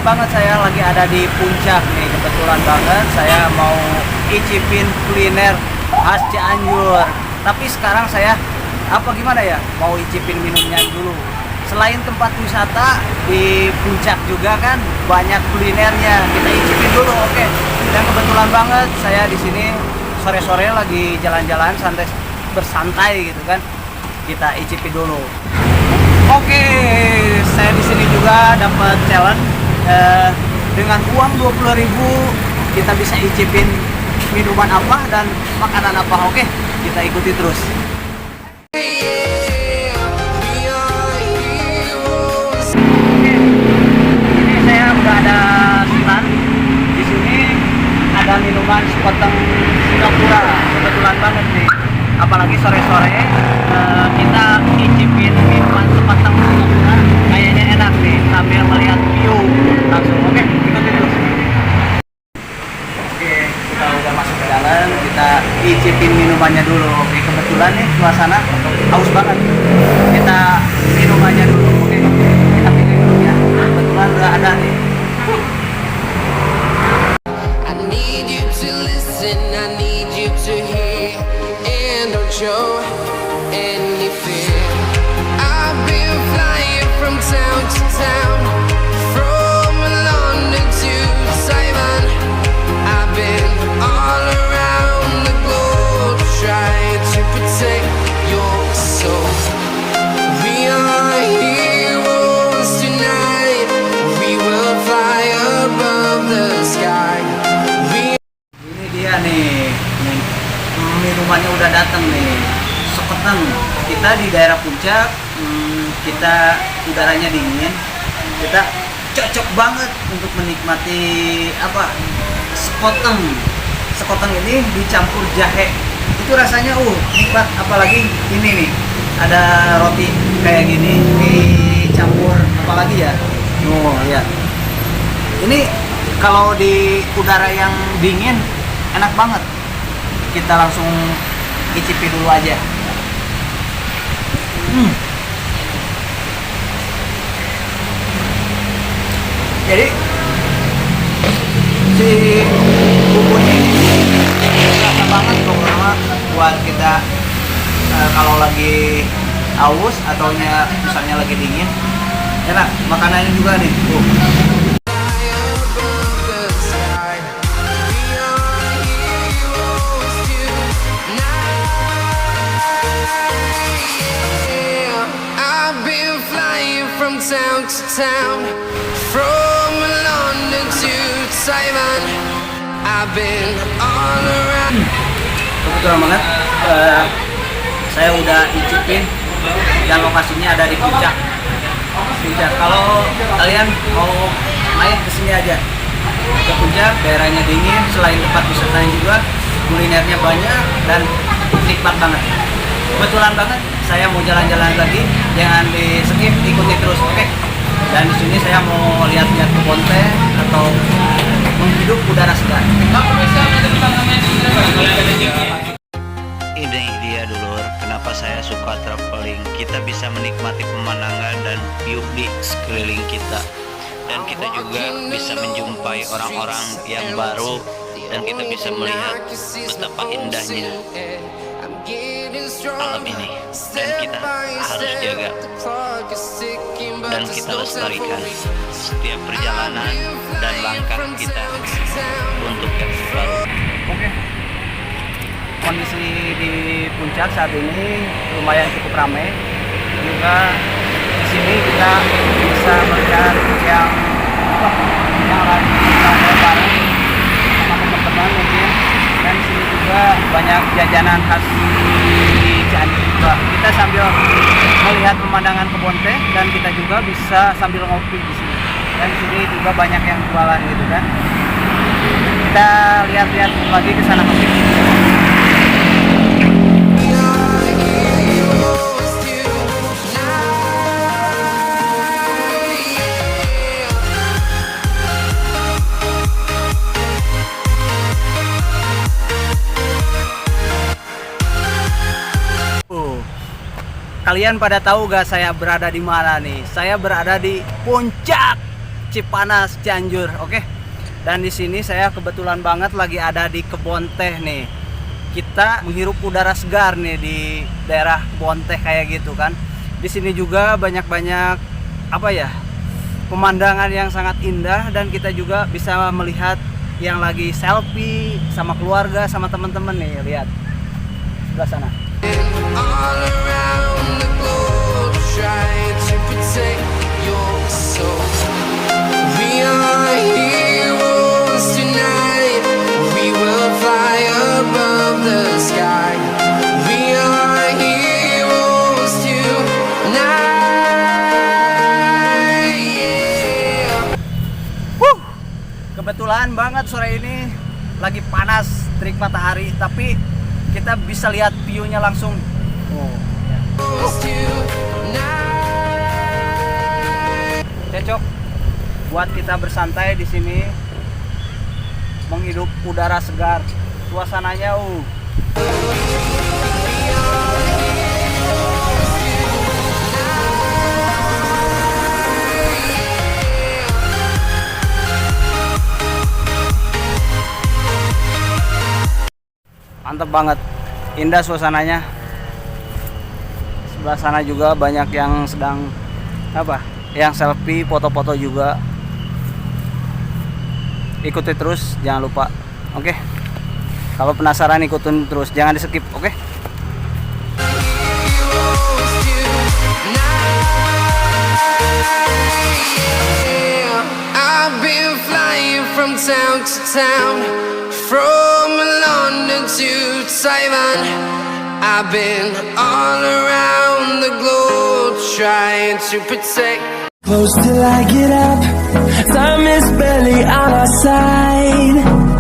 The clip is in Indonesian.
banget saya lagi ada di puncak nih. Kebetulan banget saya mau icipin kuliner khas Cianjur. Tapi sekarang saya gimana ya? Mau icipin minumnya dulu. Selain tempat wisata di puncak juga kan banyak kulinernya. Kita icipin dulu, oke. Dan kebetulan banget saya di sini sore-sore lagi jalan-jalan bersantai gitu kan. Kita icipin dulu. Oke, saya di sini juga dapat challenge dengan uang 20.000 kita bisa icipin minuman apa dan makanan apa. Oke, kita ikuti terus. Ini saya udah ada stand. Di sini ada minuman sekoteng Singapura. Kebetulan banget nih. Apalagi sore-sore kita icipin minuman sekoteng Singapura. Kayaknya enak nih sambil melihat view langsung. Oke, ikutin terus. Oke, kita udah masuk ke dalam. Kita icipin minumannya dulu. Oke, kebetulan nih suasana haus banget. Kita minumannya dulu. Oke, kita pilih dulu ya. Kebetulan udah ada nih. I need you to listen, I need you to hear, and don't show any fear. I've been flying from town to town, from London to Taiwan. I've been all around the globe trying to protect your soul. We are heroes tonight, we will fly above the sky. Ini dia nih, minumannya udah datang nih, sekoteng. Kita di daerah puncak, kita udaranya dingin, kita cocok banget untuk menikmati sekoteng. Sekoteng ini dicampur jahe, itu rasanya nikmat. Apalagi ini nih, ada roti kayak gini dicampur apalagi ya. Ya, ini kalau di udara yang dingin enak banget. Kita langsung icipi dulu aja. Jadi si bumbunya ini rasa banget pokoknya buat kita kalau lagi haus atau misalnya lagi dingin. Enak, makanannya juga nih. From town to town, from London to Taiwan, I've been all around. Kebetulan banget, saya udah icipin dan lokasinya ada di puncak. Kalau kalian mau main kesini aja ke puncak, daerahnya dingin, selain tempat wisatanya juga kulinernya banyak dan nikmat banget. Kebetulan banget saya mau jalan-jalan lagi, jangan di skip, ikuti terus, oke? Dan di sini saya mau lihat-lihat kebun teh atau menghidup udara segar. Ini dia dulur, kenapa saya suka traveling. Kita bisa menikmati pemandangan dan view di sekeliling kita, dan kita juga bisa menjumpai orang-orang yang baru, dan kita bisa melihat betapa indahnya alam ini, dan kita harus jaga dan kita lestarikan setiap perjalanan dan langkah kita untuk yang baru. Oke. Kondisi di puncak saat ini lumayan cukup ramai. Juga di sini kita bisa melihat yang lagi bareng sama teman-teman mungkin. Dan di sini juga banyak jajanan khas di Cianjur juga. Kita sambil melihat pemandangan kebun teh dan kita juga bisa sambil ngopi di sini. Dan di sini juga banyak yang jualan gitu kan. Kita lihat-lihat lagi ke sana mungkin. Kalian pada tahu gak saya berada di mana nih? Saya berada di puncak Cipanas, Cianjur, oke. Dan di sini saya kebetulan banget lagi ada di kebun teh nih. Kita menghirup udara segar nih di daerah kebun teh kayak gitu kan. Di sini juga banyak-banyak apa ya? Pemandangan yang sangat indah dan kita juga bisa melihat yang lagi selfie sama keluarga sama teman-teman nih, lihat sebelah sana. All around the globe, trying to protect your soul. We are heroes tonight. We will fly above the sky. We are heroes tonight. Yeah. Kebetulan banget sore ini lagi panas terik matahari, tapi kita bisa lihat view-nya langsung. Cocok buat kita bersantai di sini, menghirup udara segar. Suasananya mantap banget, indah suasananya. Sebelah sana juga banyak yang sedang yang selfie, foto-foto juga. Ikuti terus, jangan lupa, oke? Kalau penasaran ikutin terus, jangan di skip, oke? I've been flying from town to town, from London to Taiwan. I've been all around the globe trying to protect. Close till I get up, time is barely on our side.